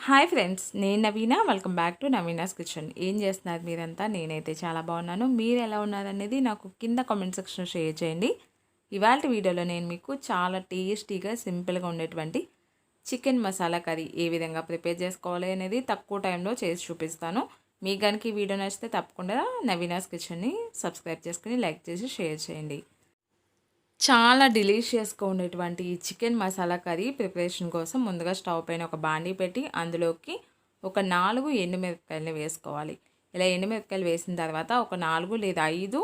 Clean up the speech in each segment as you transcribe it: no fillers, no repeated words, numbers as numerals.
Hi friends, నేను Naveena. Welcome back to Naveena's kitchen. ఏం చేస్తున్నారు మీరంతా? నేనైతే చాలా బాగున్నాను. మీరు ఎలా ఉన్నారనేది నాకు కింద కామెంట్ సెక్షన్లో షేర్ చేయండి. ఇవాళ వీడియోలో నేను మీకు చాలా టేస్టీగా సింపుల్గా ఉండేటువంటి చికెన్ మసాలా కర్రీ ఏ విధంగా ప్రిపేర్ చేసుకోవాలి అనేది తక్కువ టైంలో చేసి చూపిస్తాను. మీకు కనుక ఈ వీడియో నచ్చితే తప్పకుండా నవీనాస్ కిచెన్ని సబ్స్క్రైబ్ చేసుకుని లైక్ చేసి షేర్ చేయండి. చాలా డెలీషియస్గా ఉండేటువంటి ఈ చికెన్ మసాలా కర్రీ ప్రిపరేషన్ కోసం ముందుగా స్టవ్ పైన ఒక బాండీ పెట్టి అందులోకి ఒక 4 ఎండుమిరపకాయలని వేసుకోవాలి. ఇలా ఎండుమిరపకాయలు వేసిన తర్వాత ఒక 4 లేదా 5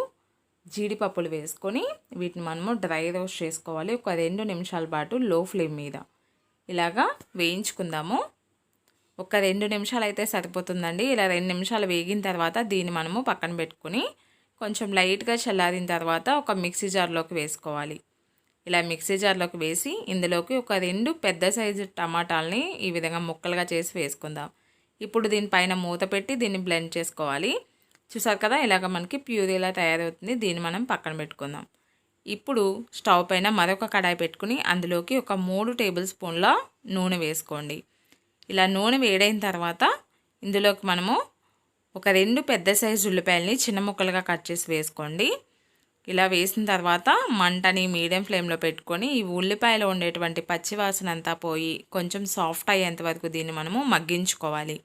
జీడిపప్పులు వేసుకొని వీటిని మనము డ్రై రోస్ట్ చేసుకోవాలి. ఒక 2 నిమిషాల పాటు లో ఫ్లేమ్ మీద ఇలాగా వేయించుకుందాము. ఒక 2 నిమిషాలు అయితే సరిపోతుందండి. ఇలా 2 నిమిషాలు వేగిన తర్వాత దీన్ని మనము పక్కన పెట్టుకుని కొంచెం లైట్గా చల్లారిన తర్వాత ఒక మిక్సీ జార్లోకి వేసుకోవాలి. ఇలా మిక్సీ జార్లోకి వేసి ఇందులోకి ఒక 2 పెద్ద సైజు టమాటాలని ఈ విధంగా ముక్కలుగా చేసి వేసుకుందాం. ఇప్పుడు దీనిపైన మూత పెట్టి దీన్ని బ్లెండ్ చేసుకోవాలి. చూసారు కదా, ఇలాగ మనకి ప్యూరీలా తయారవుతుంది. దీన్ని మనం పక్కన పెట్టుకుందాం. ఇప్పుడు స్టవ్ పైన మరొక కడాయి పెట్టుకుని అందులోకి ఒక 3 టేబుల్ స్పూన్ల నూనె వేసుకోండి. ఇలా నూనె వేడైన తర్వాత ఇందులోకి మనము ఒక 2 పెద్ద సైజు ఉల్లిపాయలని చిన్న ముక్కలుగా కట్ చేసి వేసుకోండి. ఇలా వేసిన తర్వాత మంటని మీడియం ఫ్లేమ్లో పెట్టుకొని ఈ ఉల్లిపాయలో ఉండేటువంటి పచ్చివాసన అంతా పోయి కొంచెం సాఫ్ట్ అయ్యేంత వరకు దీన్ని మనము మగ్గించుకోవాలి.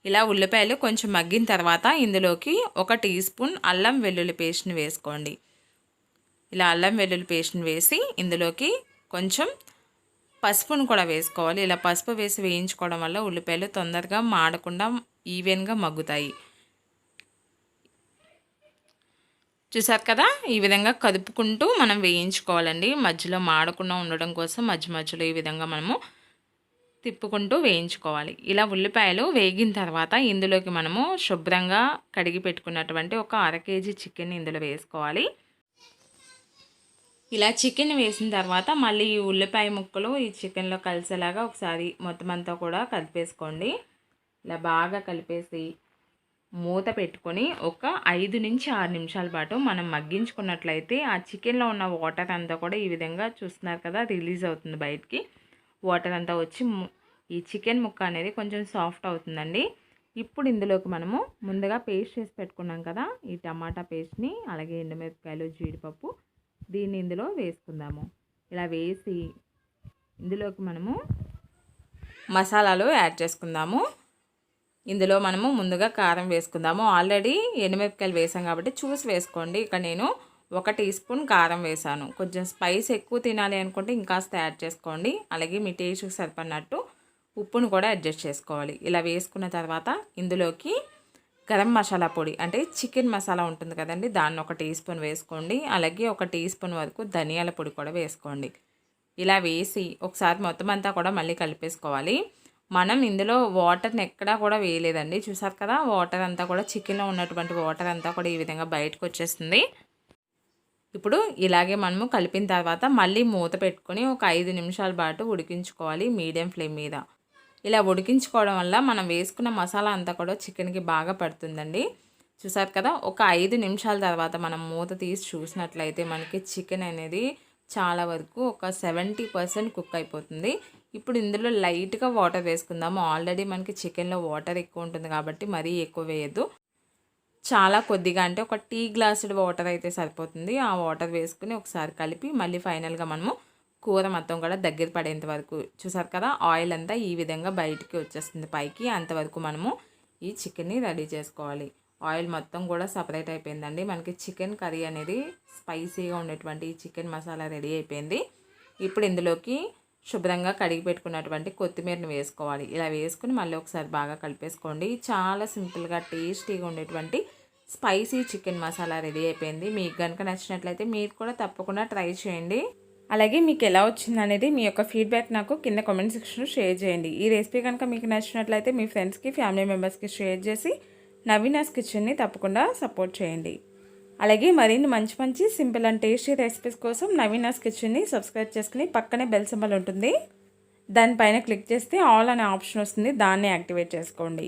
ఇలా ఉల్లిపాయలు కొంచెం మగ్గిన తర్వాత ఇందులోకి 1 టీ స్పూన్ అల్లం వెల్లుల్లి పేస్ట్ని వేసుకోండి. ఇలా అల్లం వెల్లుల్లి పేస్ట్ని వేసి ఇందులోకి కొంచెం పసుపును కూడా వేసుకోవాలి. ఇలా పసుపు వేసి వేయించుకోవడం వల్ల ఉల్లిపాయలు తొందరగా మాడకుండా ఈవెన్గా మగ్గుతాయి. చూసారు కదా, ఈ విధంగా కదుపుకుంటూ మనం వేయించుకోవాలండి. మధ్యలో మాడకుండా ఉండడం కోసం మధ్యలో ఈ విధంగా మనము తిప్పుకుంటూ వేయించుకోవాలి. ఇలా ఉల్లిపాయలు వేగిన తర్వాత ఇందులోకి మనము శుభ్రంగా కడిగి పెట్టుకున్నటువంటి ఒక 1/2 కేజీ చికెన్ ఇందులో వేసుకోవాలి. ఇలా చికెన్ వేసిన తర్వాత మళ్ళీ ఈ ఉల్లిపాయ ముక్కలు ఈ చికెన్లో కలిసేలాగా ఒకసారి మొత్తం అంతా కూడా కలిపేసుకోండి. ఇలా బాగా కలిపేసి మూత పెట్టుకొని ఒక 5 నుంచి 6 నిమిషాల పాటు మనం మగ్గించుకున్నట్లయితే ఆ చికెన్లో ఉన్న వాటర్ అంతా కూడా ఈ విధంగా చూస్తున్నారు కదా రిలీజ్ అవుతుంది బయటికి. వాటర్ అంతా వచ్చి ఈ చికెన్ ముక్క అనేది కొంచెం సాఫ్ట్ అవుతుందండి. ఇప్పుడు ఇందులోకి మనము ముందుగా పేస్ట్ చేసి పెట్టుకున్నాం కదా ఈ టమాటా పేస్ట్ని, అలాగే ఎండుమిరపకాయలు, జీడిపప్పు, దీన్ని ఇందులో వేసుకుందాము. ఇలా వేసి ఇందులోకి మనము మసాలాలు యాడ్ చేసుకుందాము. ఇందులో మనము ముందుగా కారం వేసుకుందాము. ఆల్రెడీ ఎండుమిరపకాయలు వేసాం కాబట్టి చూసి వేసుకోండి. ఇక నేను 1 టీ స్పూన్ కారం వేసాను. కొంచెం స్పైస్ ఎక్కువ తినాలి అనుకుంటే ఇంకాస్త యాడ్ చేసుకోండి. అలాగే మీ టేస్ట్కి సరిపడినట్టు ఉప్పును కూడా అడ్జస్ట్ చేసుకోవాలి. ఇలా వేసుకున్న తర్వాత ఇందులోకి గరం మసాలా పొడి అంటే చికెన్ మసాలా ఉంటుంది కదండి, దాన్ని 1 టీ స్పూన్ వేసుకోండి. అలాగే 1 టీ స్పూన్ వరకు ధనియాల పొడి కూడా వేసుకోండి. ఇలా వేసి ఒకసారి మొత్తం అంతా కూడా మళ్ళీ కలిపేసుకోవాలి. మనం ఇందులో వాటర్ని ఎక్కడా కూడా వేయలేదండి. చూసారు కదా, వాటర్ అంతా కూడా చికెన్లో ఉన్నటువంటి వాటర్ అంతా కూడా ఈ విధంగా బయటకు వచ్చేస్తుంది. ఇప్పుడు ఇలాగే మనము కలిపిన తర్వాత మళ్ళీ మూత పెట్టుకొని ఒక 5 నిమిషాల పాటు ఉడికించుకోవాలి మీడియం ఫ్లేమ్ మీద. ఇలా ఉడికించుకోవడం వల్ల మనం వేసుకున్న మసాలా అంతా కూడా చికెన్కి బాగా పడుతుందండి. చూసారు కదా, ఒక 5 నిమిషాల తర్వాత మనం మూత తీసి చూసినట్లయితే మనకి చికెన్ అనేది చాలా వరకు ఒక 70% కుక్ అయిపోతుంది. ఇప్పుడు ఇందులో లైట్గా వాటర్ వేసుకుందాము. ఆల్రెడీ మనకి చికెన్లో వాటర్ ఎక్కువ ఉంటుంది కాబట్టి మరీ ఎక్కువ వేయద్దు. చాలా కొద్దిగా అంటే ఒక టీ గ్లాసుడు వాటర్ అయితే సరిపోతుంది. ఆ వాటర్ వేసుకుని ఒకసారి కలిపి మళ్ళీ ఫైనల్గా మనము కూర మొత్తం కూడా దగ్గర పడేంత వరకు, చూసారు కదా ఆయిల్ అంతా ఈ విధంగా బయటికి వచ్చేస్తుంది పైకి, అంతవరకు మనము ఈ చికెన్ని రెడీ చేసుకోవాలి. ఆయిల్ మొత్తం కూడా సపరేట్ అయిపోయిందండి. మనకి చికెన్ కర్రీ అనేది స్పైసీగా ఉండేటువంటి ఈ చికెన్ మసాలా రెడీ అయిపోయింది. ఇప్పుడు ఇందులోకి శుభ్రంగా కడిగి పెట్టుకున్నటువంటి కొత్తిమీరని వేసుకోవాలి. ఇలా వేసుకుని మళ్ళీ ఒకసారి బాగా కలిపేసుకోండి. చాలా సింపుల్గా టేస్టీగా ఉండేటువంటి స్పైసీ చికెన్ మసాలా రెడీ అయిపోయింది. మీకు కనుక నచ్చినట్లయితే మీరు కూడా తప్పకుండా ట్రై చేయండి. అలాగే మీకు ఎలా వచ్చింది అనేది మీ యొక్క ఫీడ్బ్యాక్ నాకు కింద కామెంట్ సెక్షన్లో షేర్ చేయండి. ఈ రెసిపీ కనుక మీకు నచ్చినట్లయితే మీ ఫ్రెండ్స్కి, ఫ్యామిలీ మెంబర్స్కి షేర్ చేసి నవీనాస్ కిచెన్ని తప్పకుండా సపోర్ట్ చేయండి. అలాగే మరిన్ని మంచి సింపుల్ అండ్ టేస్టీ రెసిపీస్ కోసం నవీనాస్ కిచెన్ని సబ్స్క్రైబ్ చేసుకుని పక్కనే బెల్ సింబల్ ఉంటుంది, దానిపైన క్లిక్ చేస్తే ఆల్ అనే ఆప్షన్ వస్తుంది, దాన్ని యాక్టివేట్ చేసుకోండి.